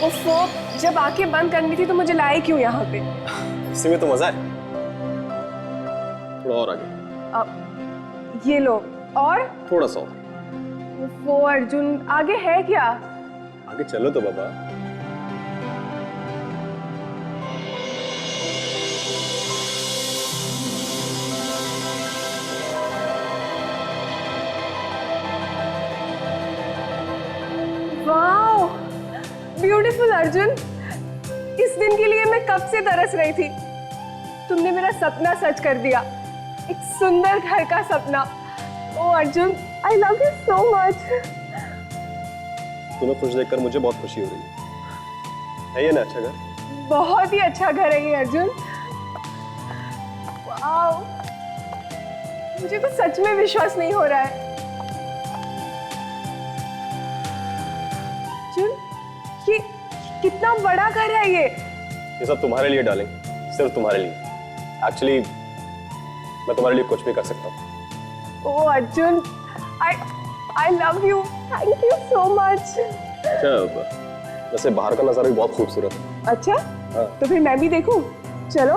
उफ़ो, जब आंखें बंद करनी थी तो मुझे लाए क्यों यहाँ पे? इसी में तो मजा है। थोड़ा और आगे। ये लो। और? थोड़ा सा और। उफ़ो अर्जुन, आगे है क्या? आगे चलो तो बाबा। Wow, beautiful Arjun. इस दिन के लिए मैं कब से तरस रही थी। तुमने मेरा सपना सच कर दिया, एक सुंदर घर का सपना। Oh Arjun, I love you so much. तुम्हें खुश देखकर मुझे बहुत खुशी हो रही है ये ना अच्छा घर? बहुत ही अच्छा घर है ये अर्जुन। वाओ, मुझे तो सच में विश्वास नहीं हो रहा है। अर्जुन, ये कितना बड़ा घर है ये सब तुम्हारे लिए डालेंगे, सिर्फ तुम्हारे लिए। एक्चुअली मैं तुम्हारे लिए कुछ भी कर सकता हूँ। Oh Arjun, I love you, thank you so much. अच्छा, वैसे बाहर का नजारा भी बहुत खूबसूरत है। अच्छा, हाँ। तो फिर मैं भी देखूं? चलो।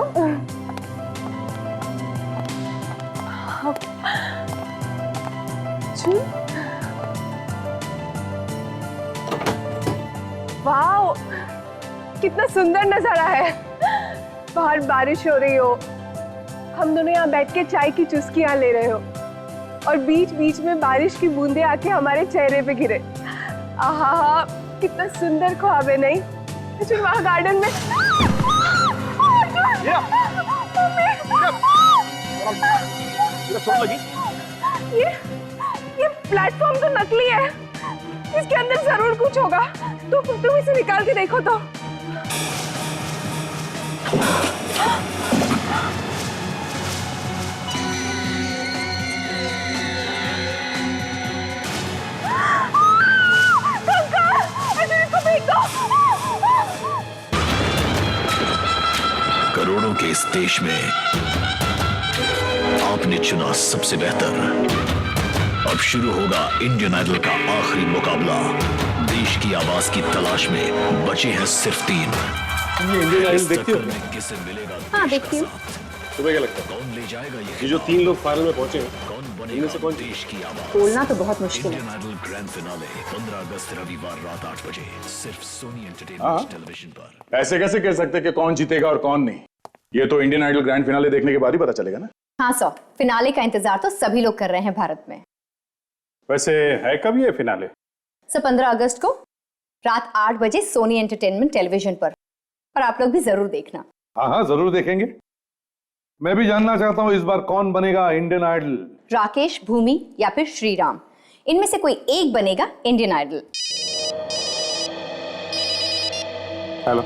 वाओ, कितना सुंदर नजारा है। बाहर बारिश हो रही हो, हम दोनों यहाँ बैठ के चाय की चुस्कियां ले रहे हो और बीच बीच में बारिश की बूंदें आके हमारे चेहरे पे गिरे। आहा, कितना सुंदर ख्वाब है नहीं? अच्छा, वहाँ गार्डन में चोट लगी? ये प्लेटफॉर्म तो नकली है, इसके अंदर जरूर कुछ होगा। तुम इसे निकाल के देखो तो। करोड़ों के इस देश में आपने चुना सबसे बेहतर। अब शुरू होगा इंडियन आइडल का आखिरी मुकाबला। देश की आवाज की तलाश में बचे हैं सिर्फ 3। ये इंडियन आइडल देखती हो? किसे मिलेगा? हाँ, देखती हूँ। तुम्हें क्या लगता है कौन ले जाएगा ये जो 3 लोग फाइनल में पहुंचे हैं, कौन इनमें बनेगा से कौन? देश की आवाज? बोलना तो बहुत मुश्किल है। इंडियन आइडल ग्रैंड फिनाले 15 अगस्त रविवार रात 8 बजे सिर्फ सोनी हाँ। एंटरटेनमेंट टेलीविजन पर। ऐसे कैसे कह सकते कि कौन जीतेगा और कौन नहीं? ये तो इंडियन आइडल ग्रैंड फिनाले देखने के बाद ही पता चलेगा ना। हाँ सौ, फिनाले का इंतजार तो सभी लोग कर रहे हैं भारत में। वैसे है कब ये फिनाले? 15 अगस्त को रात 8 बजे सोनी एंटरटेनमेंट टेलीविजन पर। और आप लोग भी जरूर देखना। हाँ, जरूर देखेंगे। मैं भी जानना चाहता हूँ इस बार कौन बनेगा इंडियन आइडल। राकेश, भूमि या फिर श्रीराम, इनमें से कोई एक बनेगा इंडियन आइडल। हेलो।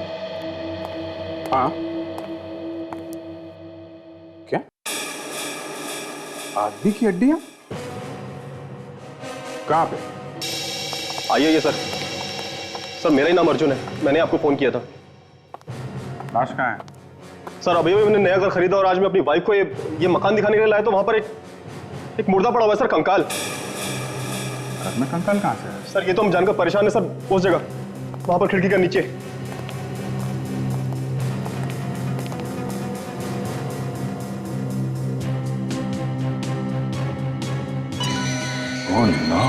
हाँ, क्या आदमी की हड्डियां कहाँ पे? आइए सर। सर, मेरा ही नाम अर्जुन है, मैंने आपको फोन किया था। लाश कहाँ है? सर, अभी मैंने नया घर खरीदा और आज मैं अपनी वाइफ को ये मकान दिखाने के लिए लाया तो वहां पर एक मुर्दा पड़ा हुआ है सर, कंकाल। घर में कंकाल कहाँ से है? सर, ये तो हम जानकर परेशान है सर। उस जगह वहां पर खिड़की का नीचे। ओह नो,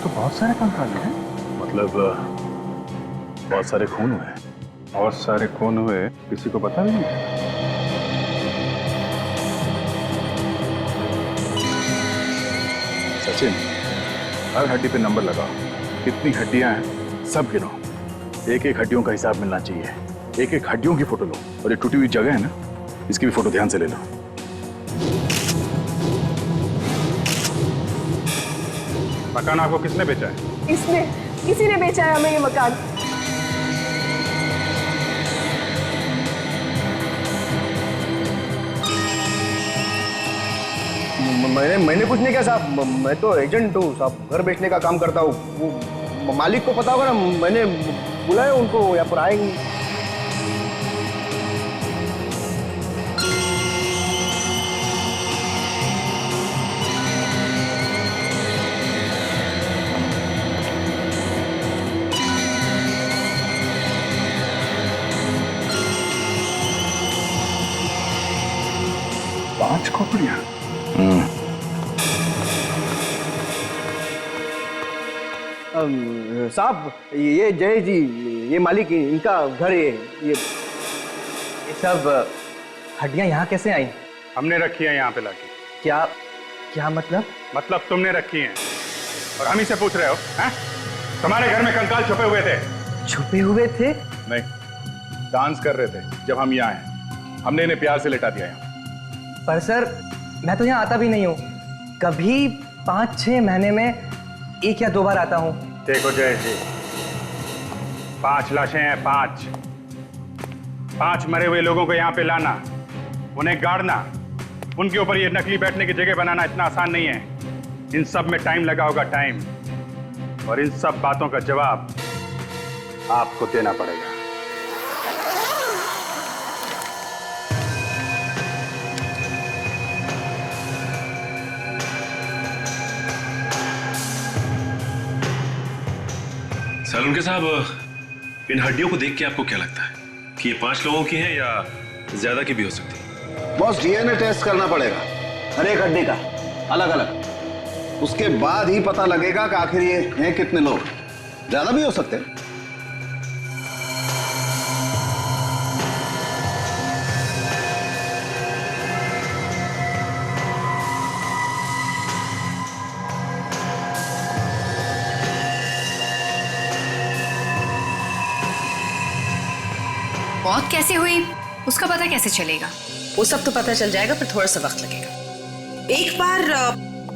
तो बहुत सारे कंकाल हैं। मतलब बहुत सारे खून हुए। बहुत सारे खून हुए, किसी को पता भी नहीं। सचिन, हर हड्डी पे नंबर लगाओ। कितनी हड्डियां हैं सब गिनो। एक एक हड्डियों का हिसाब मिलना चाहिए। एक एक हड्डियों की फोटो लो और ये टूटी हुई जगह है ना, इसकी भी फोटो ध्यान से ले लो। मकान आपको किसने बेचा है? इसने, किसी ने बेचा है हमें ये मकान। मैंने कुछ नहीं किया साहब। मैं तो एजेंट हूँ साहब, घर बेचने का काम करता हूँ। वो मालिक को पता होगा ना, मैंने बुलाया उनको, यहाँ पर आएंगे। 5 खोपड़ियां। साहब ये जय जी, ये मालिक इनका घर है। ये सब हड्डियां यहाँ कैसे आई? हमने रखी है यहाँ पे लाके। क्या क्या मतलब? मतलब तुमने रखी हैं और हम ही से पूछ रहे हो? हैं? तुम्हारे घर में कंकाल छुपे हुए थे। छुपे हुए थे? नहीं, डांस कर रहे थे जब हम यहाँ आए। हमने इन्हें प्यार से लिटा दिया यहाँ। पर सर मैं तो यहाँ आता भी नहीं हूँ। कभी 5-6 महीने में 1 या 2 बार आता हूँ। देखो जय जी, 5 लाशें हैं, 5 मरे हुए लोगों को यहाँ पे लाना, उन्हें गाड़ना, उनके ऊपर ये नकली बैठने की जगह बनाना इतना आसान नहीं है। इन सब में टाइम लगा होगा, टाइम। और इन सब बातों का जवाब आपको देना पड़ेगा। सालुंके साहब, इन हड्डियों को देख के आपको क्या लगता है कि ये 5 लोगों की हैं या ज्यादा की भी हो सकती है? बॉस, डीएनए टेस्ट करना पड़ेगा हर एक हड्डी का अलग अलग। उसके बाद ही पता लगेगा कि आखिर ये हैं कितने लोग। ज्यादा भी हो सकते हैं। मौत कैसे हुई उसका पता कैसे चलेगा? वो सब तो पता चल जाएगा, पर थोड़ा सा वक्त लगेगा। एक बार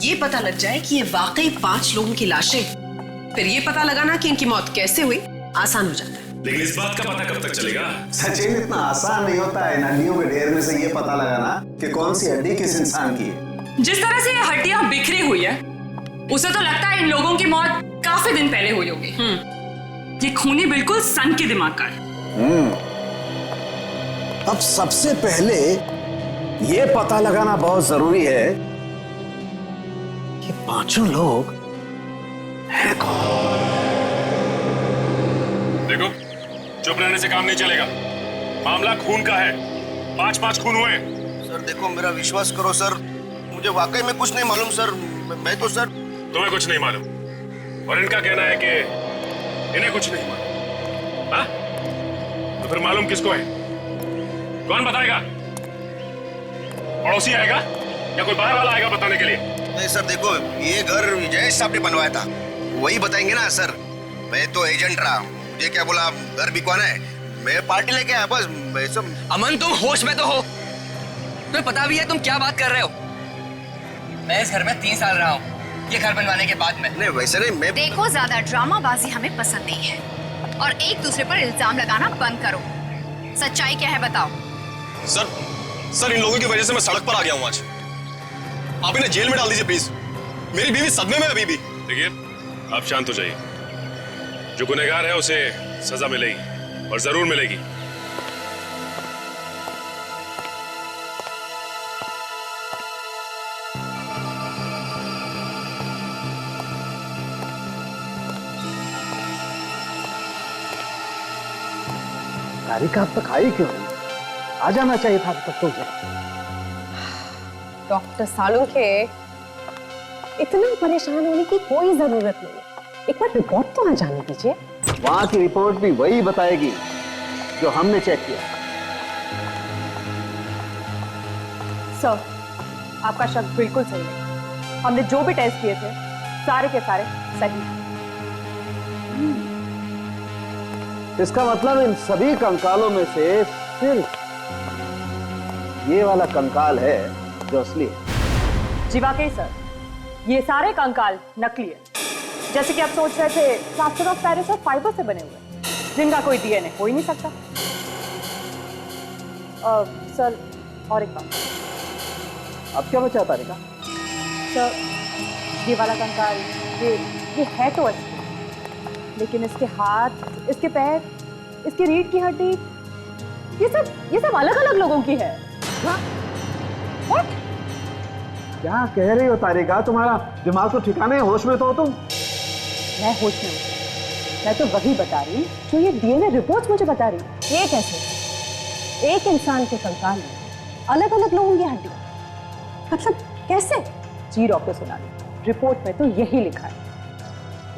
ये पता लग जाए कि ये वाकई 5 लोगों की लाशें, फिर ये पता लगाना कि इनकी मौत कैसे हुई आसान हो जाता है। लेकिन इस बात का पता कब तक चलेगा? सचिन, इतना आसान नहीं होता है इन हड्डियों के ढेर में से ये पता लगाना कि कौन सी हड्डी किस इंसान की है। जिस तरह से ये हड्डियां बिखरी हुई है, उसे तो लगता है इन लोगों की मौत काफी दिन पहले हुई होगी। ये खूनी बिल्कुल सन के दिमाग का है। अब सबसे पहले ये पता लगाना बहुत जरूरी है कि 5 लोग हैं कौन। देखो, चुप रहने से काम नहीं चलेगा। मामला खून का है। 5 खून हुए। सर देखो, मेरा विश्वास करो सर, मुझे वाकई में कुछ नहीं मालूम सर। मैं तो सर। तुम्हें कुछ नहीं मालूम और इनका कहना है कि इन्हें कुछ नहीं मालूम। हाँ? तो फिर मालूम किसको है? कौन बताएगा? पड़ोसी आएगा या कोई बाहर वाला आएगा बताने के लिए? नहीं सर देखो, ये घर जय साहब ने बनवाया था, वही बताएंगे ना सर। मैं तो एजेंट रहा, मुझे क्या बोला घर भी कौन है, मैं पार्टी लेके आया बस। मैं सब। अमन, तुम होश में तो हो? तुम्हें पता भी है तुम क्या बात कर रहे हो? मैं इस घर में 3 साल रहा हूँ, ये घर बनवाने के बाद में। नहीं वैसे नहीं, मैं। देखो, ज्यादा ड्रामाबाजी हमें पसंद नहीं है और एक दूसरे पर इल्जाम लगाना बंद करो। सच्चाई क्या है बताओ। सर इन लोगों की वजह से मैं सड़क पर आ गया हूँ आज। आप इन्हें जेल में डाल दीजिए प्लीज। मेरी बीवी सदमे में अभी भी। देखिए, आप शांत हो जाइए। जो गुनहगार है उसे सजा मिलेगी और जरूर मिलेगी। तारिका अब तक आई क्यों? आ जाना चाहिए था अब तक तो। डॉक्टर सालुंके, इतना परेशान होने की कोई जरूरत नहीं है। एक बार रिपोर्ट तो आ जाने दीजिए। वहां की रिपोर्ट भी वही बताएगी जो हमने चेक किया। सर, आपका शक बिल्कुल सही है। हमने जो भी टेस्ट किए थे सारे के सारे सही हैं। इसका मतलब इन सभी कंकालों में से सिर्फ ये वाला कंकाल है जो असली है। जी वाकई सर, ये सारे कंकाल नकली है। जैसे कि आप सोच रहे थे, प्लास्टर ऑफ पेरिस और फाइबर से बने हुए, जिनका कोई डीएनए हो ही नहीं सकता। सर, और एक बात। अब क्या बचा तारिका? सर, ये वाला कंकाल ये है तो असली, लेकिन इसके हाथ, इसके पैर, इसकी रीढ़ की हड्डी, ये सब अलग अलग लोगों की है। What? क्या कह रही हो तारिका? तुम्हारा दिमाग तो ठिकाने है, होश में तो हो तुम? मैं होश में हूँ। मैं तो वही बता रही जो ये डीएनए रिपोर्ट मुझे बता रही। ये कैसे? एक इंसान के कंकाल में अलग अलग लोगों की हड्डियां, मतलब कैसे? जी डॉक्टर सोनाली, रिपोर्ट में तो यही लिखा है।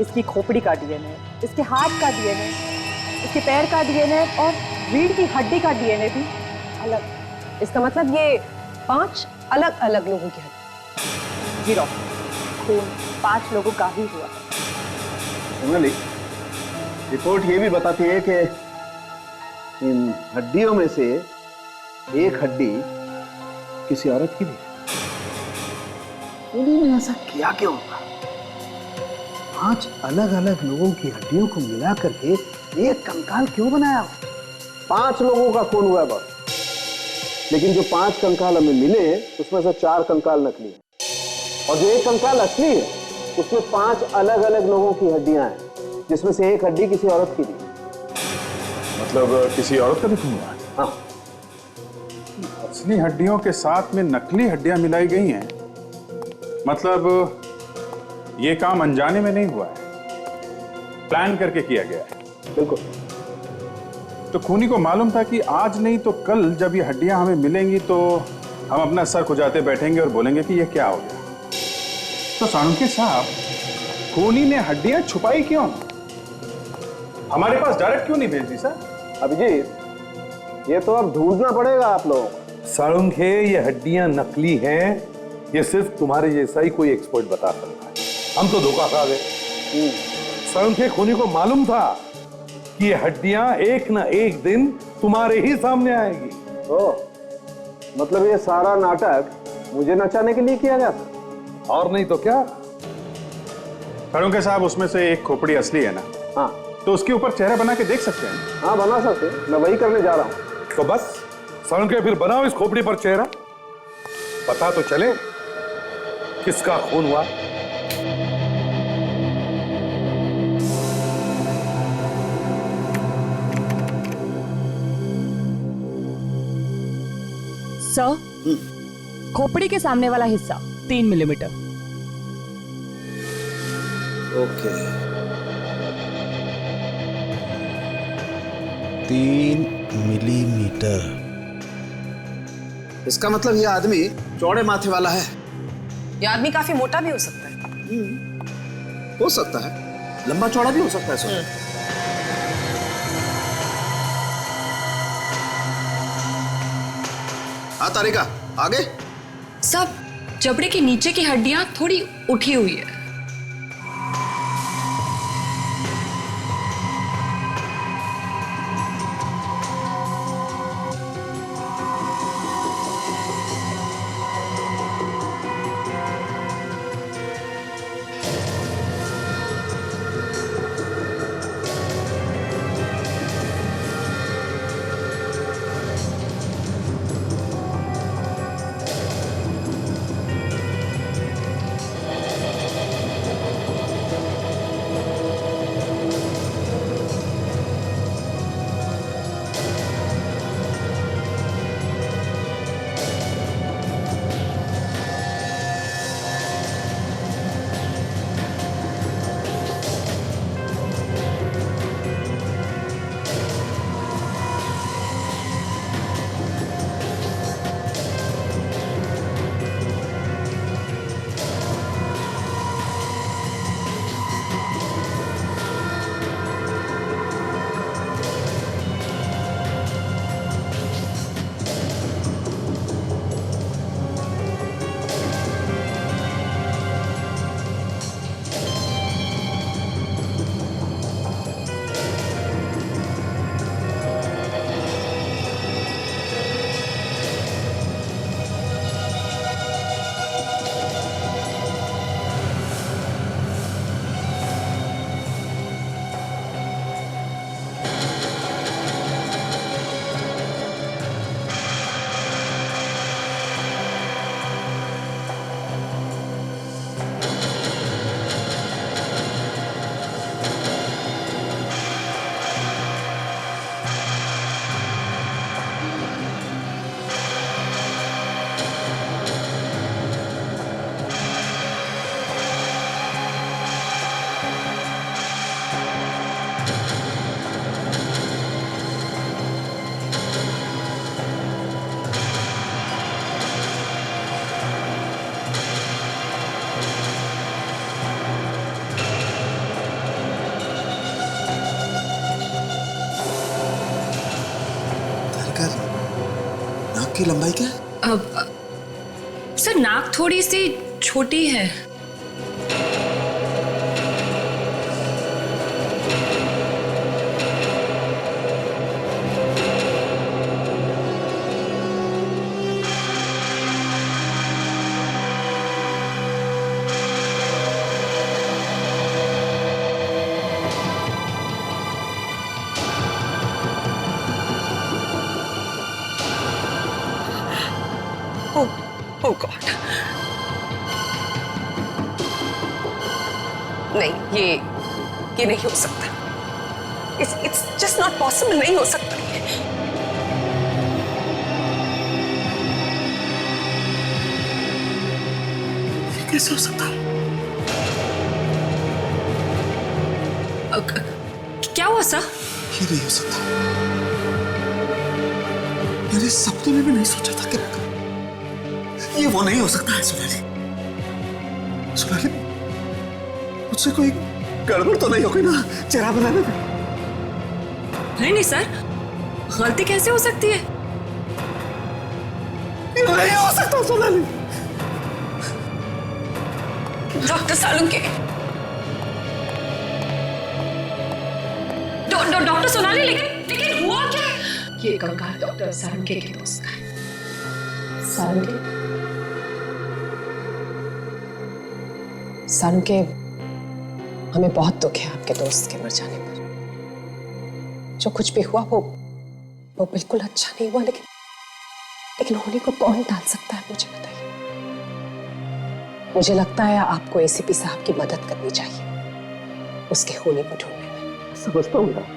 इसकी खोपड़ी का डीएनए, इसके हाथ का डीएनए, इसके पैर का डीएनए और रीढ़ की हड्डी का डीएनए भी अलग। इसका मतलब ये 5 अलग अलग लोगों की हड्डी। जी डॉक्टर, खून 5 लोगों का ही हुआ है। सोनाली, रिपोर्ट ये भी बताती है कि इन हड्डियों में से एक हड्डी किसी औरत की भी है। उन्होंने ऐसा किया क्यों होगा? 5 अलग अलग लोगों की हड्डियों को मिला करके एक कंकाल क्यों बनाया? 5 लोगों का खून हुआ है बस, लेकिन जो 5 कंकाल हमें मिले उसमें से 4 कंकाल नकली है, और जो एक कंकाल असली है उसमें 5 अलग अलग लोगों की हड्डियां हैं, जिसमें से एक हड्डी किसी औरत की थी। मतलब किसी औरत का भी खून हुआ है? हाँ। असली हड्डियों के साथ में नकली हड्डियां मिलाई गई हैं, मतलब ये काम अनजाने में नहीं हुआ है, प्लान करके किया गया है। बिल्कुल। तो खूनी को मालूम था कि आज नहीं तो कल जब ये हड्डियां हमें मिलेंगी तो हम अपना सर खुजाते बैठेंगे और बोलेंगे कि ये क्या हो गया। तो साळुंखे साहब, खूनी ने हड्डियां छुपाई क्यों? हमारे पास डायरेक्ट क्यों नहीं भेज दी सर? अभिजीत, ये तो अब ढूंढना पड़ेगा आप लोगों को। साळुंखे, ये हड्डियां नकली हैं, ये सिर्फ तुम्हारे जैसा ही कोई एक्सपर्ट बता सकता है। हम तो धोखा खा गए। साळुंखे, खूनी को मालूम था कि ये हड्डियां एक ना एक दिन तुम्हारे ही सामने आएगी। ओह, मतलब ये सारा नाटक मुझे नचाने के लिए किया गया था? और नहीं तो क्या। साळुंखे साहब, उसमें से एक खोपड़ी असली है ना? हाँ। तो उसके ऊपर चेहरा बना के देख सकते हैं? हाँ, बना सकते हैं, मैं वही करने जा रहा हूँ। तो बस साळुंखे, फिर बनाओ इस खोपड़ी पर चेहरा, पता तो चले किसका खून हुआ। सर, खोपड़ी के सामने वाला हिस्सा 3 मिलीमीटर। Okay, 3 millimetre. इसका मतलब ये आदमी चौड़े माथे वाला है। ये आदमी काफी मोटा भी हो सकता है। हो सकता है, लंबा चौड़ा भी हो सकता है सर। हाँ तारिका, आगे। सब जबड़े के नीचे की हड्डियां थोड़ी उठी हुई है। नाक की लंबाई क्या है? सर नाक थोड़ी सी छोटी है। Oh God. नहीं, ये नहीं हो सकता। It's just not possible, नहीं हो सकता ये। कैसे हो सकता? क्या हुआ सर? ये नहीं हो सकता। मेरे सपने में भी नहीं सोचा था कि ये वो नहीं हो सकता है। सोनाली, सोनाली, मुझसे कोई गड़बड़ तो नहीं हो गई ना चेहरा बनाने में? नहीं सर, गलती कैसे हो सकती है? ये नहीं हो सकता सोनाली। डॉक्टर सालुंके, डॉक्टर सोनाली, लेकिन हुआ क्या? ये कंकाल डॉक्टर सालुंके के दोस्त का है। सालुंके, हमें बहुत दुख है आपके दोस्त के मर जाने पर। जो कुछ भी हुआ वो बिल्कुल अच्छा नहीं हुआ, लेकिन होने को कौन टाल सकता है, मुझे बताइए। मुझे लगता है आपको एसीपी साहब की मदद करनी चाहिए उसके होने को ढूंढने में। समझता हूँ यार,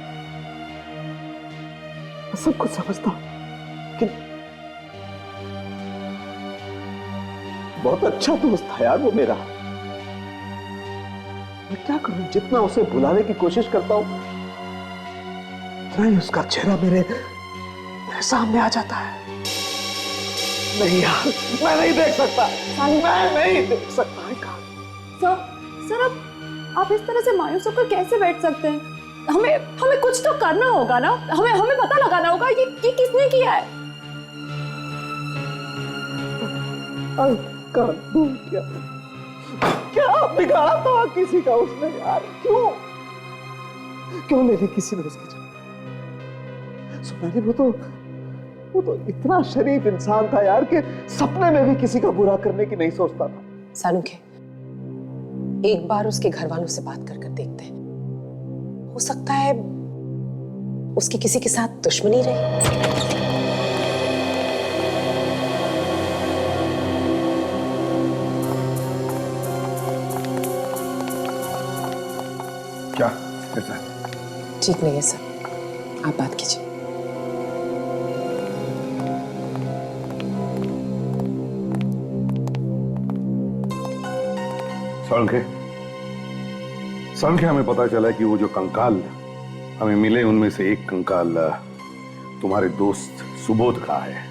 सब कुछ समझता हूँ, लेकिन बहुत अच्छा दोस्त था यार वो मेरा। मैं क्या करूं, जितना उसे भुलाने की कोशिश करता हूं उतना ही उसका चेहरा मेरे सामने आ जाता है। नहीं यार, मैं नहीं देख सकता, मैं नहीं देख सकता। सर आप इस तरह से मायूस होकर कैसे बैठ सकते हैं? हमें कुछ तो करना होगा ना, हमें पता लगाना होगा ये किसने किया है। क्या बिगाड़ा था किसी का उसने यार? क्यों ले ली किसी ने उसकी जगह? सोनाली, वो तो इतना शरीफ इंसान था यार कि सपने में भी किसी का बुरा करने की नहीं सोचता था। सालुंके, एक बार उसके घर वालों से बात कर देखते हैं, हो सकता है उसकी किसी के साथ दुश्मनी रही। क्या कैसा है? ठीक नहीं है सर, आप बात कीजिए। सालुंके, हमें पता चला कि वो जो कंकाल हमें मिले उनमें से एक कंकाल तुम्हारे दोस्त सुबोध का है।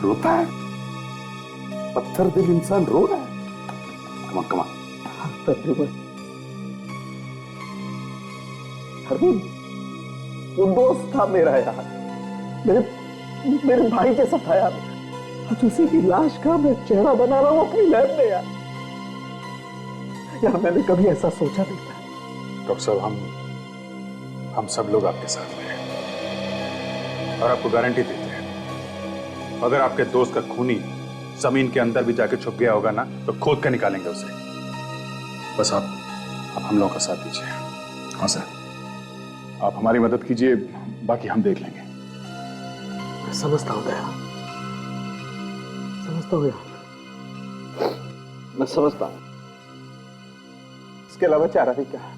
रोता है, पत्थर दिल इंसान रो रहा है। कमा वो दोस्त था मेरा यार, मेरे भाई जैसा था यार। आज उसी की लाश का मैं चेहरा बना रहा हूं अपनी लैब में यार। मैंने कभी ऐसा सोचा नहीं था। डॉक्टर साहब, हम सब लोग आपके साथ हैं और आपको गारंटी देते हैं, अगर आपके दोस्त का खूनी जमीन के अंदर भी जाके छुप गया होगा ना, तो खोद कर निकालेंगे उसे। बस आप हम लोगों का साथ दीजिए। हाँ सर, आप हमारी मदद कीजिए, बाकी हम देख लेंगे। मैं समझता हूँ दया, समझता हूँ यार, मैं समझता हूँ। इसके अलावा चारा भी क्या है?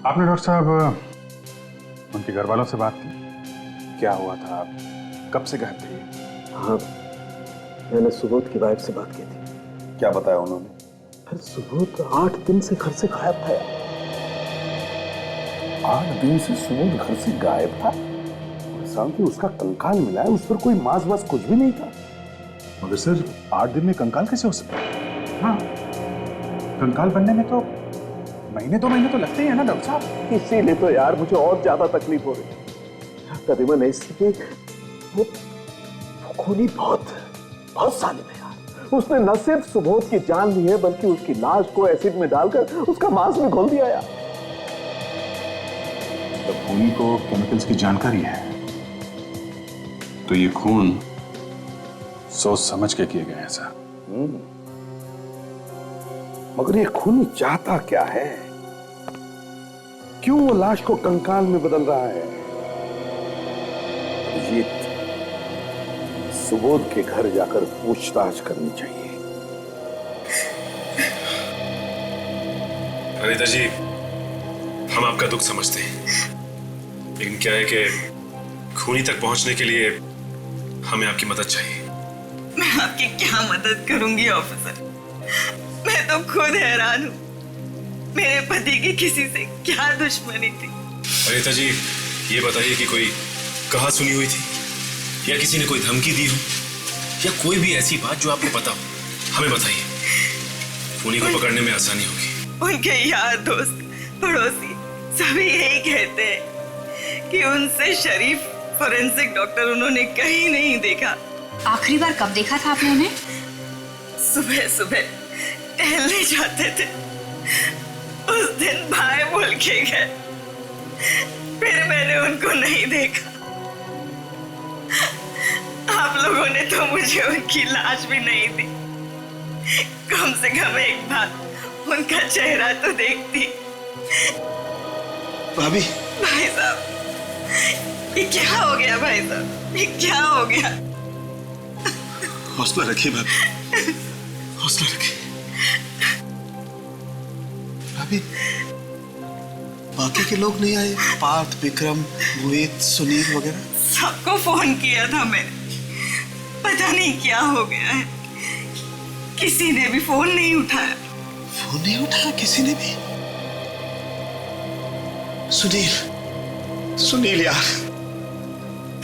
आपने डॉक्टर साहब उनके घर वालों से बात की? क्या हुआ था, आप कब से गायब थे? हाँ, मैंने सुबोध की वाइफ से बात की थी। क्या बताया उन्होंने? फिर सुबोध 8 दिन से घर से गायब था यार। 8 दिन से सुबोध घर से गायब था? कि उसका कंकाल मिला है, उस पर कोई मांस वास कुछ भी नहीं था। मगर सर, 8 दिन में कंकाल कैसे हो सकता है? हाँ, कंकाल बनने में तो महीने 2 महीने तो लगते ही है ना डॉक्टर साहब। इसीलिए तो यार मुझे और ज्यादा तकलीफ हो रही है। करीबन इसलिए वो खूनी बहुत सालिम है यार। उसने न सिर्फ सुबोध की जान ली है बल्कि उसकी लाश को एसिड में डालकर उसका मांस भी घोल दिया यार। तो खूनी को केमिकल्स की जानकारी है, तो ये खून सोच समझ के किए गए हैं सर। मगर ये खूनी चाहता क्या है? क्यों वो लाश को कंकाल में बदल रहा है? अभिजीत, सुबोध के घर जाकर पूछताछ करनी चाहिए। अनिता जी, हम आपका दुख समझते हैं, लेकिन क्या है कि खूनी तक पहुंचने के लिए हमें आपकी मदद चाहिए। मैं आपकी क्या मदद करूंगी ऑफिसर? मैं तो खुद हैरान हूँ। मेरे पति की किसी से क्या दुश्मनी थी? अनिता जी, ये बताइए कि कोई कहा सुनी हुई थी या किसी ने कोई धमकी दी हो या कोई भी ऐसी बात जो आपको पता हो, हमें बताइए। खूनी को पकड़ने में आसानी होगी। उनके यार दोस्त पड़ोसी सभी यही कहते हैं कि उनसे शरीफ फोरेंसिक डॉक्टर उन्होंने कहीं नहीं देखा। आखिरी बार कब देखा था आपने उन्हें? सुबह सुबह टहलने जाते थे, उस दिन भाई बोल के गए, फिर मैंने उनको नहीं देखा। आप लोगों ने तो मुझे उनकी लाश भी नहीं दी। कम से कम एक बार उनका चेहरा तो देखती। भाभी, भाई साहब, ये क्या हो गया? भाई साहब, ये क्या हो गया? हौसला रखिए भाभी, हौसला रखिए। भाभी, बाकी के लोग नहीं आए? पार्थ, विक्रम, मोहित, सुनील वगैरह? सबको फोन किया था मैंने, पता नहीं क्या हो गया है। किसी ने भी फोन नहीं उठाया। फोन नहीं उठाया किसी ने भी? सुनील यार,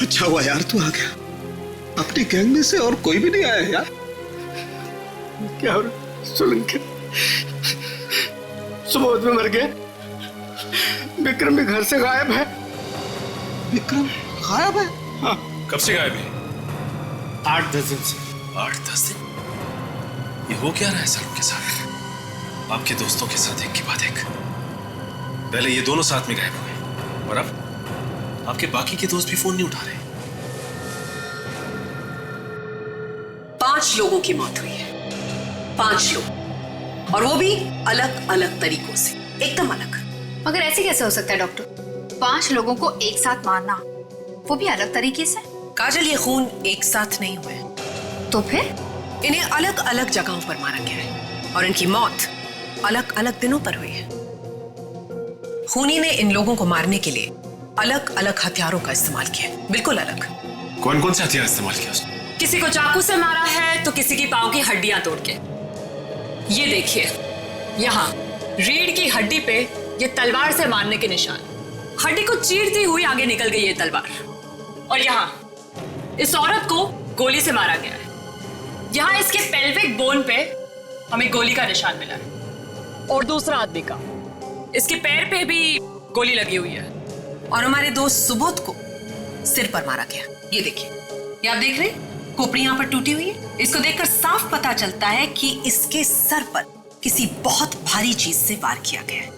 अच्छा हुआ यार तू आ गया। अपनी गैंग में से और कोई भी नहीं आया यार। क्या हो रहा? सोलंकी सुबोध में मर गए, विक्रम भी घर से गायब है। विक्रम गायब है? हाँ। कब से गायब है? 8-10 दिन से। 8-10 दिन? ये हो क्या रहा है सर उनके साथ? आपके दोस्तों के साथ एक के बाद एक। पहले ये दोनों साथ में गायब हुए और अब आपके बाकी के दोस्त भी फोन नहीं उठा रहे। 5 लोगों की मौत हुई है, 5 लोग, और वो भी अलग अलग तरीकों से, एकदम अलग। मगर ऐसे कैसे हो सकता है डॉक्टर? 5 लोगों को एक साथ मारना, वो भी अलग तरीके से? काजल, ये खून एक साथ नहीं हुए। तो फिर? इन्हें अलग अलग जगहों पर मारा गया है और इनकी मौत अलग अलग दिनों पर हुई है। खूनी ने इन लोगों को मारने के लिए अलग अलग हथियारों का इस्तेमाल किया, बिल्कुल अलग। कौन कौन से हथियार इस्तेमाल किया उसने? किसी को चाकू से मारा है तो किसी की पांव की हड्डियां तोड़ के। ये देखिए, यहाँ रीढ़ की हड्डी पे ये तलवार से मारने के निशान, हड्डी को चीरती हुई आगे निकल गई ये तलवार। और यहाँ इस औरत को गोली से मारा गया है। यहाँ इसके पेल्विक बोन पे हमें गोली का निशान मिला है और दूसरा आदमी का इसके पैर पे भी गोली लगी हुई है। और हमारे दोस्त सुबोध को सिर पर मारा गया। ये देखिए, ये आप देख रहे हैं, खोपड़ी यहाँ पर टूटी हुई है। इसको देखकर साफ पता चलता है कि इसके सर पर किसी बहुत भारी चीज से वार किया गया है।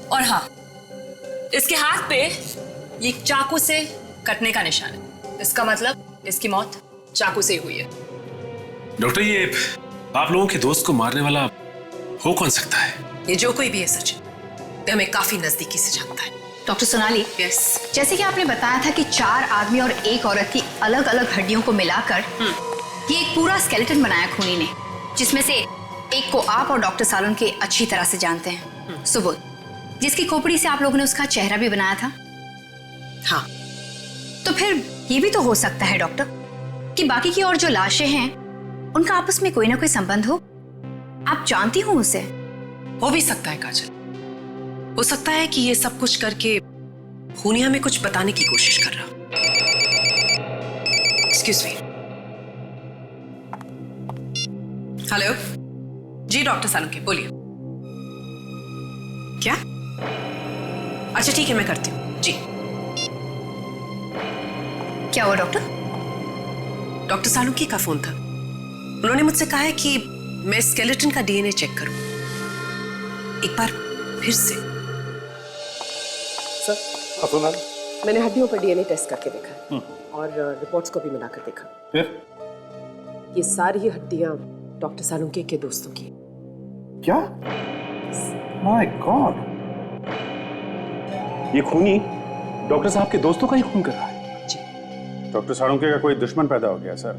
और हाँ, इसके हाथ पे ये चाकू से कटने का निशान है। इसका मतलब इसकी मौत चाकू से हुई है। डॉक्टर, ये आप लोगों के दोस्त को मारने वाला हो कौन सकता है? ये जो कोई भी है सचिन, तो हमें काफी नजदीकी से जानता है। डॉक्टर सोनाली, यस, जैसे कि आपने बताया था कि 4 आदमी और एक औरत की अलग अलग हड्डियों को मिलाकर ये एक पूरा स्केलेटन बनाया खूनी ने, जिसमें से एक को आप और डॉक्टर सालोन के अच्छी तरह से जानते हैं, सुबोध, जिसकी खोपड़ी से आप लोगों ने उसका चेहरा भी बनाया था। हाँ, तो फिर ये भी तो हो सकता है डॉक्टर कि बाकी की और जो लाशें हैं उनका आपस में कोई ना कोई संबंध हो। आप जानती हो उसे? हो भी सकता है काजल, हो सकता है कि ये सब कुछ करके खूनी हमें कुछ बताने की कोशिश कर रहा। Excuse me. हेलो जी, डॉक्टर सालुंके बोलिए। क्या? अच्छा ठीक है, मैं करती हूँ जी। क्या हुआ डॉक्टर? डॉक्टर सालुंके का फोन था। उन्होंने मुझसे कहा है कि मैं स्केलेटन का डीएनए चेक करूं एक बार फिर से। सर सोनाली, मैंने हड्डियों पर डीएनए टेस्ट करके देखा है और रिपोर्ट्स को भी मिलाकर देखा। फिर ये सारी हड्डियां डॉक्टर सालुंके के दोस्तों की। क्या? माय गॉड, ये खूनी डॉक्टर साहब के दोस्तों का ही खून कर रहा है। जी। डॉक्टर सालुंके का कोई दुश्मन पैदा हो गया सर,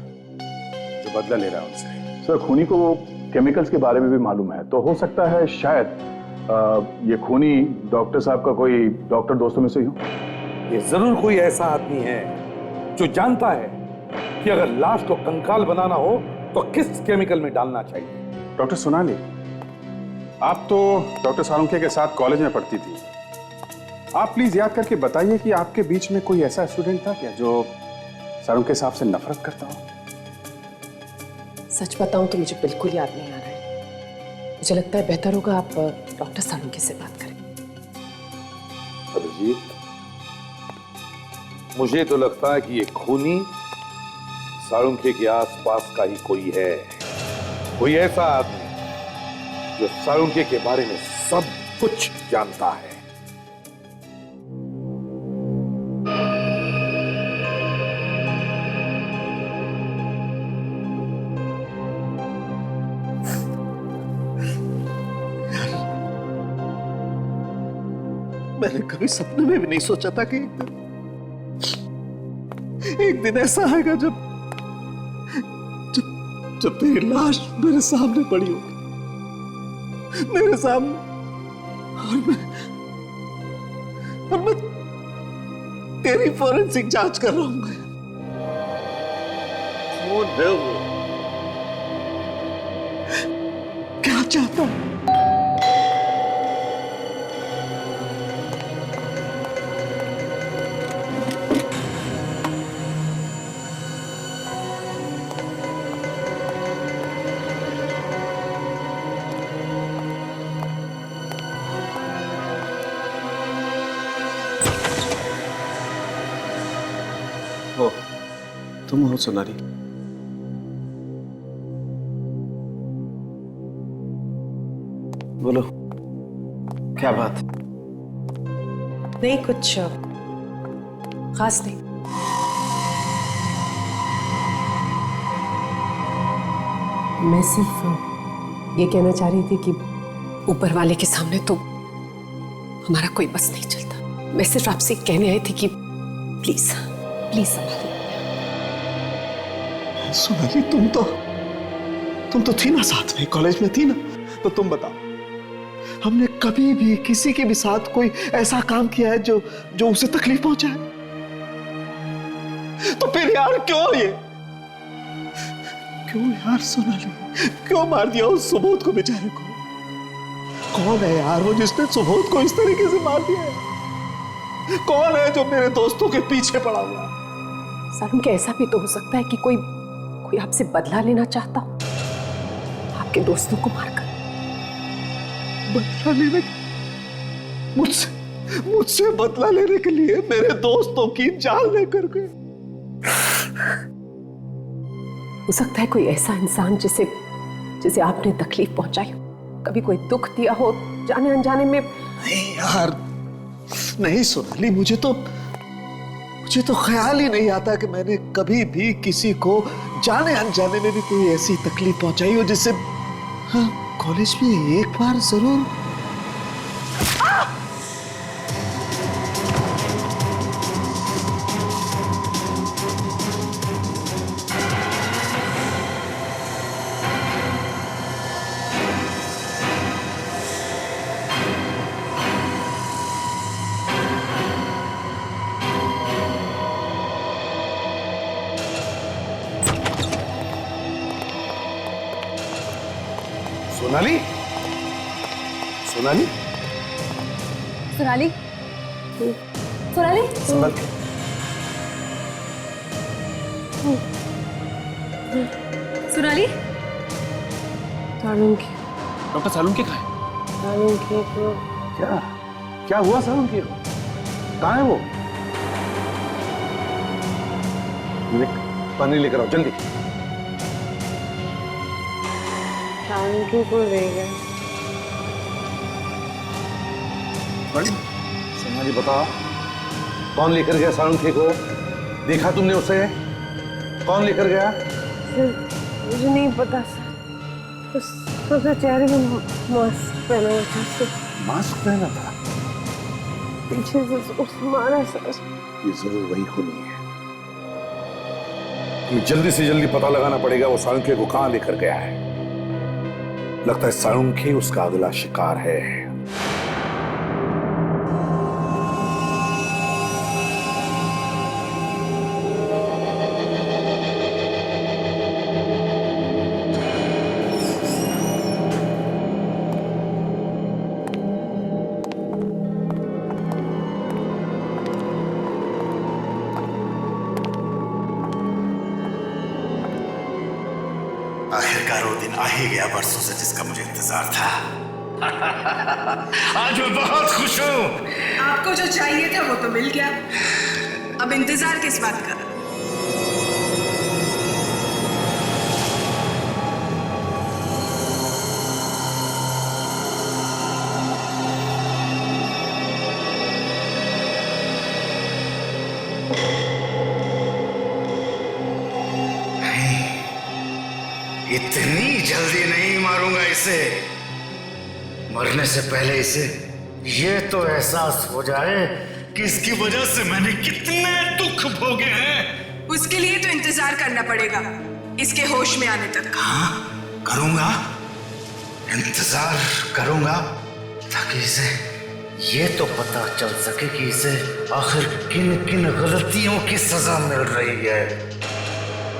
जो बदला ले रहा है उनसे। सर खूनी को वो केमिकल्स के बारे में भी मालूम है, तो हो सकता है शायद ये खूनी डॉक्टर साहब का कोई डॉक्टर दोस्तों में से ही हो। ये जरूर कोई ऐसा आदमी है जो जानता है कि अगर लाश को कंकाल बनाना हो तो किस केमिकल में डालना चाहिए। डॉक्टर सोनाली, आप तो डॉक्टर सालुंके के साथ कॉलेज में पढ़ती थी। आप प्लीज याद करके बताइए कि आपके बीच में कोई ऐसा स्टूडेंट था क्या जो सालुंके साहब से नफरत करता हो? सच बताऊं तो मुझे बिल्कुल याद नहीं आ रहा है। मुझे लगता है बेहतर होगा आप डॉक्टर सालुंके से बात करें। अभिजीत, मुझे तो लगता है कि ये खूनी सालुंके के आसपास का ही कोई है, कोई ऐसा आदमी जो सालुंके के बारे में सब कुछ जानता है। मैंने कभी सपने में भी नहीं सोचा था कि एक दिन ऐसा आएगा जब जब जब तेरी लाश मेरे सामने पड़ी होगी, मेरे सामने, और मैं तेरी फॉरेंसिक जांच कर रहा हूं। कौन है वो? क्या चाहता है? तुम हो सोनाली? बोलो, क्या बात? नहीं, कुछ खास नहीं। मैं सिर्फ ये कहना चाह रही थी कि ऊपर वाले के सामने तो हमारा कोई बस नहीं चलता। मैं सिर्फ आपसे कहने आई थी कि प्लीज प्लीज संभालिए। सोनाली, तुम तो थी ना साथ में, कॉलेज में थी ना, तो तुम बताओ, हमने कभी भी किसी के भी साथ कोई ऐसा काम किया है जो उसे तकलीफ पहुंचाए? तो फिर यार क्यों ये? क्यों यार सोनाली, क्यों मार दिया उस सुबोध को बेचारे को? कौन है यार वो जिसने सुबोध को इस तरीके से मार दिया है? कौन है जो मेरे दोस्तों के पीछे पड़ा हुआ है? सालुंके, ऐसा भी तो हो सकता है कि कोई आपसे बदला लेना चाहता हो, आपके दोस्तों को मारकर। बदला लेने? मुझसे बदला लेने के लिए मेरे दोस्तों की जान लेकर गए। हो सकता है कोई ऐसा इंसान जिसे आपने तकलीफ पहुंचाई हो, कभी कोई दुख दिया हो जाने अनजाने में। नहीं यार, नहीं सोनाली, मुझे तो ख्याल ही नहीं आता कि मैंने कभी भी किसी को जाने अनजाने में भी कोई ऐसी तकलीफ पहुंचाई हो जिससे। हाँ, कॉलेज में एक बार जरूर। सोनाली, सोनाली, सोनाली, सोनाली, संभल के। सोनाली, सालुंके, डॉक्टर सालुंके कहाँ है? सालुंके को क्या क्या हुआ सालुंखे को? कहाँ है वो? पानी लेकर आओ जल्दी। सालुंखे को ले गए। सोनाली बताओ, कौन लेकर गया सालुंखे को? देखा तुमने उसे? कौन लेकर गया? मुझे नहीं पता सर। उसके चेहरे में मास्क पहना हुआ था सर। मास्क पहना था? पीछे से उसने मारा सर। ये जरूर वही खूनी है। ये जल्दी से जल्दी पता लगाना पड़ेगा वो सालुंखे को कहां लेकर गया है। लगता है सालुंखे उसका अगला शिकार है। आखिरकार वो दिन आ ही गया बरसों से जिसका मुझे इंतजार था। आज मैं बहुत खुश हूँ। आपको जो चाहिए था वो तो मिल गया, अब इंतजार किस बात का? इतनी जल्दी नहीं मारूंगा इसे। मरने से पहले इसे ये तो एहसास हो जाए कि इसकी वजह से मैंने कितने दुख भोगे हैं। उसके लिए तो इंतजार करना पड़ेगा, इसके होश में आने तक। हाँ, करूंगा, इंतजार करूंगा, ताकि इसे ये तो पता चल सके कि इसे आखिर किन किन गलतियों की सजा मिल रही है।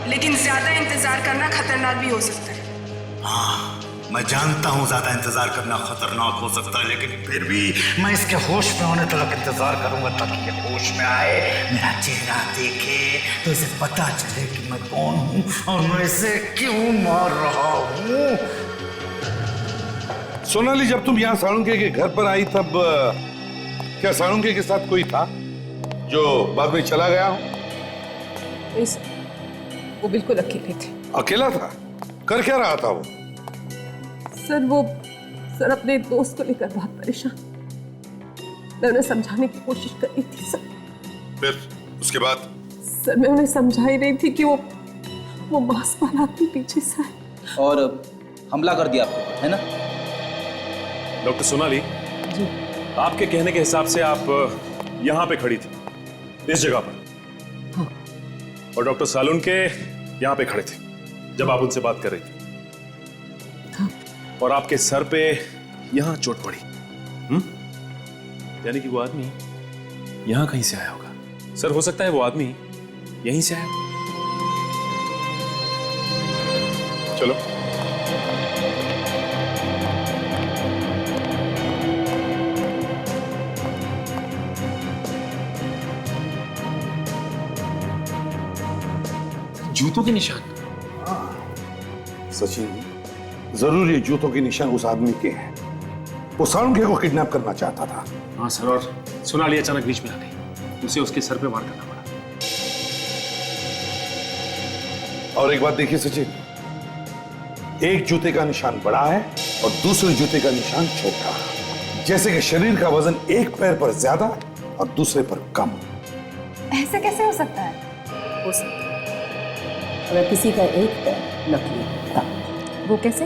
लेकिन ज्यादा इंतजार करना खतरनाक भी हो सकता है। हाँ, मैं जानता हूँ ज्यादा इंतजार करना खतरनाक हो सकता है, लेकिन फिर भी मैं इसके होश में होने तक इंतजार करूंगा, ताकि ये होश में आए, मेरा चेहरा देखे, तो इसे पता चले कि मैं कौन हूँ और मैं इसे क्यों मार रहा हूँ। सोनाली, जब तुम यहाँ सालुंखे के घर पर आई तब क्या सालुंखे के साथ कोई था जो बाद में चला गया? वो बिल्कुल अकेले थे। अकेला था? कर क्या रहा था वो? सर अपने दोस्त को लेकर बहुत परेशान। मैं उन्हें समझाने की कोशिश कर रही थी सर। फिर उसके बाद? सर मैं उन्हें समझा ही रही थी कि वो मास्क वाला आदमी पीछे से है और हमला कर दिया आपको, है ना? डॉक्टर सोनाली जी, आपके कहने के हिसाब से आप यहाँ पे खड़ी थी, इस जगह पर। हाँ। और डॉक्टर सालुंखे यहाँ पे खड़े थे जब आप उनसे बात कर रही थी। हाँ। और आपके सर पे यहाँ चोट पड़ी। यानी कि वो आदमी यहाँ कहीं से आया होगा। सर, हो सकता है वो आदमी यहीं से आया। चलो। जूतों के निशान? सचिन, जरूर ये जूतों के निशान उस आदमी के हैं। वो सालुंखे को किडनैप करना चाहता था। हाँ सर, और सोनाली अचानक बीच में आ गई, उसे उसके सर पे वार करना पड़ा। और एक बात देखिए सचिन, एक जूते का निशान बड़ा है और दूसरे जूते का निशान छोटा। जैसे कि शरीर का वजन एक पैर पर ज्यादा और दूसरे पर कम। ऐसे कैसे हो सकता है? हो सकता है अगर किसी का एक पैर नकली था। वो कैसे?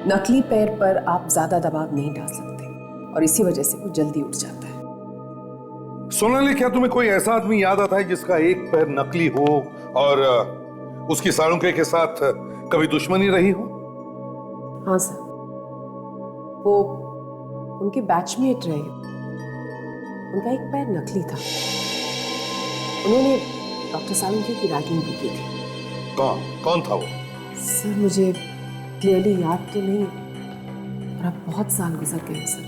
नकली पैर पर आप ज्यादा दबाव नहीं डाल सकते और इसी वजह से वो जल्दी उठ जाता है। सोनाली, क्या तुम्हें कोई ऐसा आदमी याद आता है जिसका एक पैर नकली हो और उसकी सालुंखे के साथ कभी दुश्मनी रही हो? हाँ सर, वो उनके बैचमेट रहे। उनका एक पैर नकली था। उन्होंने डॉक्टर सालुंखे की रैगिंग भी की थी। कौन था वो? सर मुझे क्लियरली याद तो नहीं, और अब बहुत साल गुजर गए सर।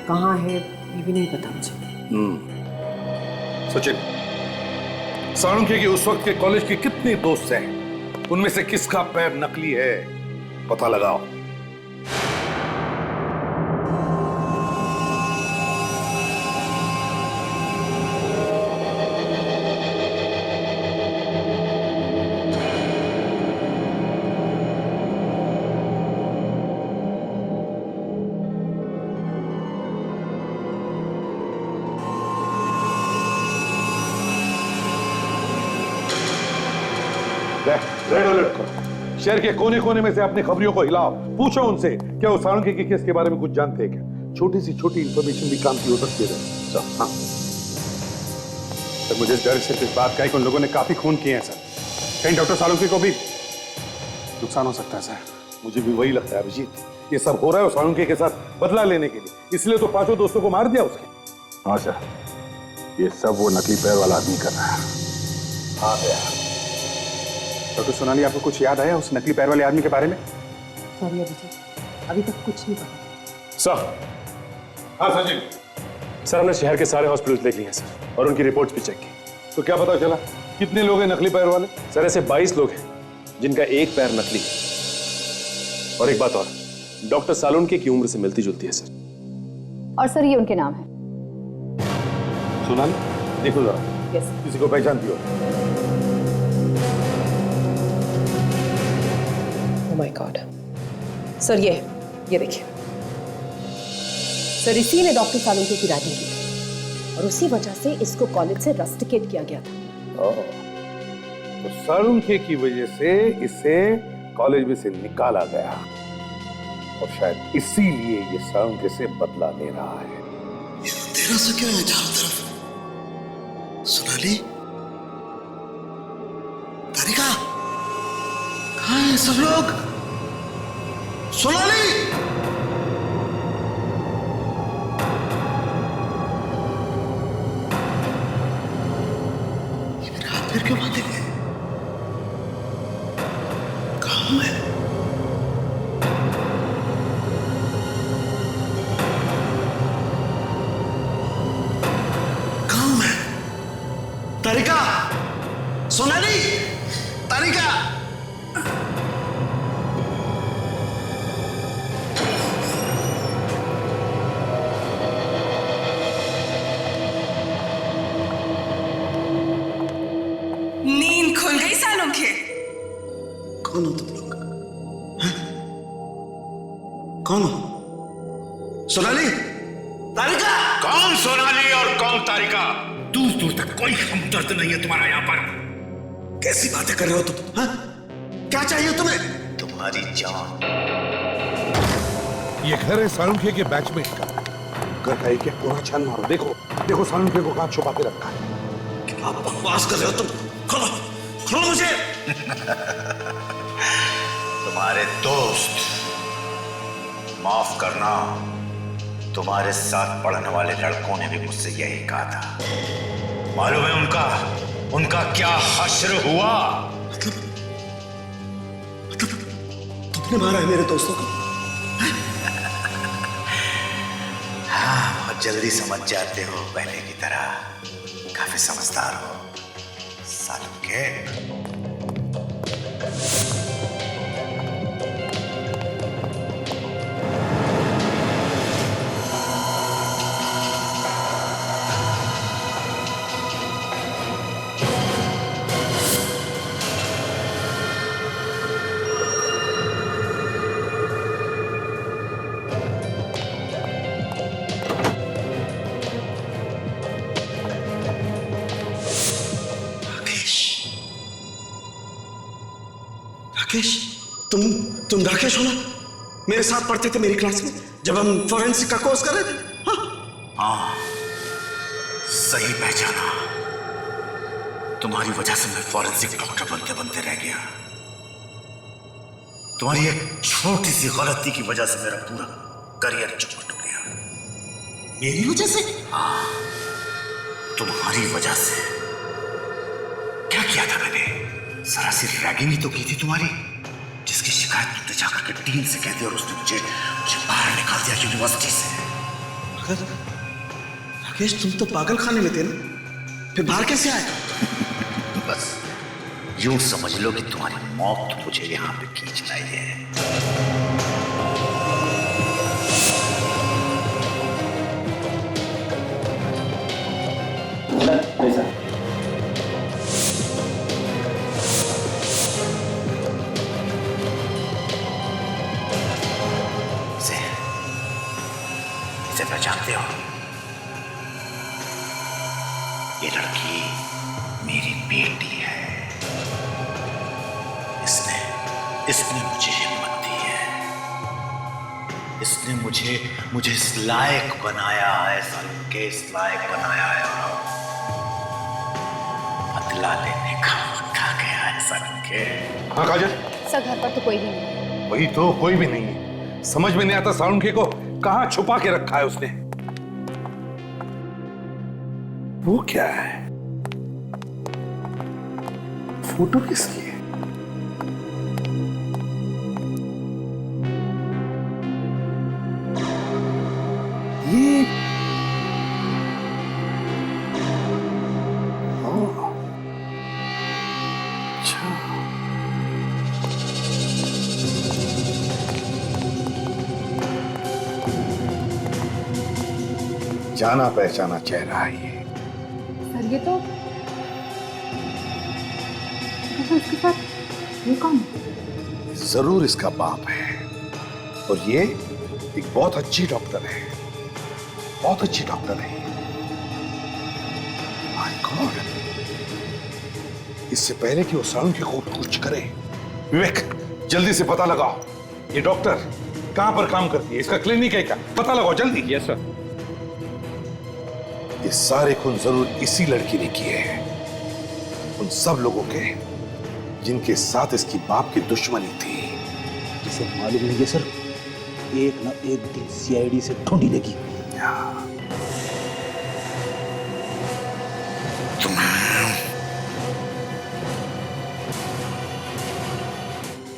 कहाँ है ये भी नहीं पता मुझे। सचिन, सालुंखे के उस वक्त के कॉलेज के कितने दोस्त हैं? उनमें से किसका पैर नकली है, पता लगाओ। रेड अलर्ट करो। शहर के कोने कोने में से अपनी खबरियों को हिलाओ, पूछो उनसे क्या वो साळुंखे के केस के बारे में कुछ जानते हैं क्या। छोटी सी छोटी इंफॉर्मेशन भी काम की हो सकती है सर। हाँ सर, मुझे डर सिर्फ इस बात का है कि उन लोगों ने काफी खून किए हैं सर। कहीं डॉक्टर साळुंखे को भी नुकसान हो सकता है सर। मुझे भी वही लगता है अभिजीत, ये सब हो रहा है साळुंखे के साथ बदला लेने के लिए, इसलिए तो 5 दोस्तों को मार दिया उसके। हाँ सर, ये सब वो नकली पैर वाला आदमी कर रहा है। हाँ भैया। डॉक्टर सोनाली, आपको कुछ याद आया उस नकली पैर वाले आदमी के बारे में? सॉरी अभिजीत, अभी तक कुछ नहीं पता। सर। हाँ सचिन। सर, हमने शहर के सारे हॉस्पिटल देख लिए हैं सर, और उनकी रिपोर्ट्स भी चेक की। तो क्या पता चला कितने लोग हैं नकली पैर वाले? सर, ऐसे 22 लोग हैं जिनका एक पैर नकली है। और एक बात और, डॉक्टर साळुंखे की उम्र से मिलती जुलती है सर। और सर, ये उनके नाम है। सोनाली देखो जरा, किसी को पहचानती हो? ओह माय गॉड सर, ये देखिए सर, इसी ने डॉक्टर साळुंखे की रैगिंग की थी और उसी वजह से इसको कॉलेज से रस्टिकेट किया गया था। तो साळुंखे की वजह से इसे कॉलेज में से निकाला गया और शायद इसीलिए ये साळुंखे से बदला ले रहा है। तेरा से क्यों है चारों तरफ? सोनाली, तारिका, कहाँ हैं सब लोग? सोनाली, ये मेरे हाथ पैर क्यों बांधे गए? कहाँ हूं मैं? तारिका, सोनाली, तारिका, नींद खुल गई साळुंखे? कौन हो तुम लोग? कौन हो? सोनाली, तारिका। कौन सोनाली और कौन तारिका? दूर दूर तक कोई हमदर्द नहीं है तुम्हारा यहाँ पर। कैसी बातें कर रहे हो तुम? हाँ? क्या चाहिए तुम्हें? तुम्हारी जान। ये घर है साळुंखे के बैचमेट का। घर का एक एक कोना छान मारो, देखो देखो साळुंखे को कहाँ छुपा के रखा है। क्या बकवास कर रहे हो तुम? खोलो खोलो मुझे। तुम्हारे दोस्त, माफ करना, तुम्हारे साथ पढ़ने वाले लड़कों ने भी मुझसे यही कहा था। मालूम है उनका क्या हश्र हुआ? मतलब तुमने मारा है मेरे दोस्तों को? हाँ, बहुत जल्दी समझ जाते हो, पहले की तरह काफी समझदार हो साळुंखे। राकेश, तुम राकेश हो ना? मेरे साथ पढ़ते थे मेरी क्लास में जब हम फॉरेंसिक का कोर्स कर रहे थे। हाँ, सही पहचाना। तुम्हारी वजह से मैं फॉरेंसिक डॉक्टर बनते बनते रह गया। तुम्हारी एक छोटी सी गलती की वजह से मेरा पूरा करियर चौपट हो गया। मेरी वजह से? हाँ, तुम्हारी वजह से। क्या किया था मैंने? जरा सी रैगिंग ही तो की थी तुम्हारी, जिसकी शिकायत तुमने जाकर के डीन से कह दी और उसने मुझे बाहर निकाल दिया यूनिवर्सिटी से। राकेश, तुम तो पागल खाने में थे ना, फिर बाहर कैसे आए? बस यूं समझ लो कि तुम्हारी मौत मुझे यहाँ पे खींच लाई है। इसे पहचानते हो? ये लड़की मेरी बेटी है। इसने मुझे हिम्मत दी है, इसने मुझे इस लायक बनाया है, सालून के इस लायक बनाया है। बदला लेने का वक्त आ गया है सालून के। हाँ काजल, सर घर पर तो कोई भी नहीं। वही तो, कोई भी नहीं है। समझ में नहीं आता सालुंखे को कहां छुपा के रखा है उसने। वो क्या है? फोटो किसकी है? ये अच्छा, जाना पहचाना चेहरा है ये। सर ये तो इसके साथ ये कौन? जरूर इसका बाप है, और ये एक बहुत अच्छी डॉक्टर है, बहुत अच्छी डॉक्टर है। माय गॉड, इससे पहले कि वो सालुंखे को कुछ करे, विवेक जल्दी से पता लगाओ ये डॉक्टर कहां पर काम करती है, इसका क्लिनिक है क्या, पता लगाओ जल्दी। Yes sir. ये सारे खून जरूर इसी लड़की ने किए हैं, उन सब लोगों के जिनके साथ इसकी बाप की दुश्मनी थी। जिसे मालूम नहीं है सर, एक ना एक दिन सीआईडी से ढूंढी देगी।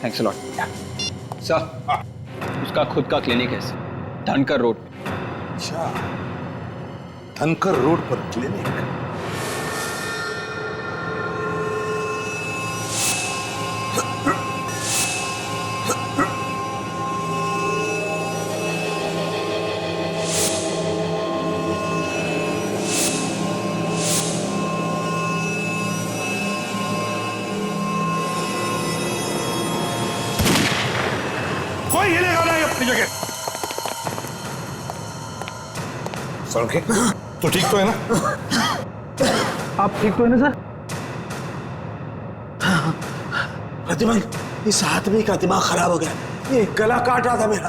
Thanks a lot sir. उसका खुद का क्लिनिक है सर, धनकर रोड। अच्छा, धनकर रोड पर क्लिनिक। कोई हिलेगा नहीं अपनी जगह। सालुंखे, तो ठीक तो है ना? आप ठीक तो है ना सर? प्रतिमान, इस आदमी का दिमाग खराब हो गया, ये गला काट रहा था मेरा।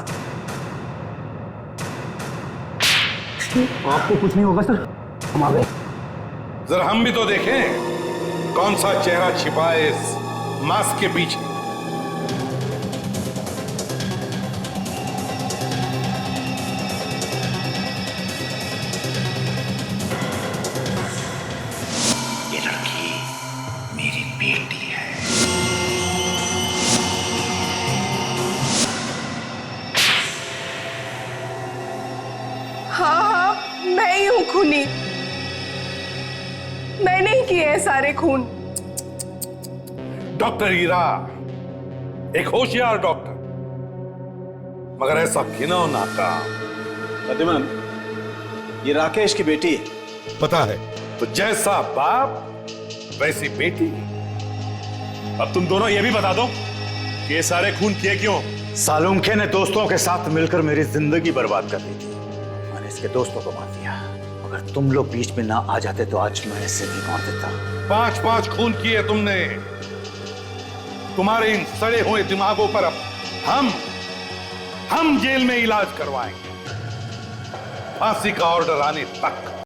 आपको कुछ नहीं होगा सर, हम आ गए। जरा हम भी तो देखें कौन सा चेहरा छिपा है इस मास्क के पीछे। ये लड़की मेरी बेटी है। हाँ हाँ, मैं ही हूँ खूनी। मैंने ही किए हैं सारे खून। डॉक्टर हीरा एक होशियार डॉक्टर, मगर ऐसा घिनौना काम। प्रतिमान, ये राकेश की बेटी है। पता है, तो जैसा बाप वैसी बेटी। अब तुम दोनों ये भी बता दो कि ये सारे खून किए क्यों? सालुंखे ने दोस्तों के साथ मिलकर मेरी जिंदगी बर्बाद कर दी थी। मैंने इसके दोस्तों को मार दिया। अगर तुम लोग बीच में ना आ जाते तो आज मैं इसे भी मार देता। 5-5 खून किए तुमने। तुम्हारे इन सड़े हुए दिमागों पर अब हम जेल में इलाज करवाएंगे, फांसी का ऑर्डर आने तक।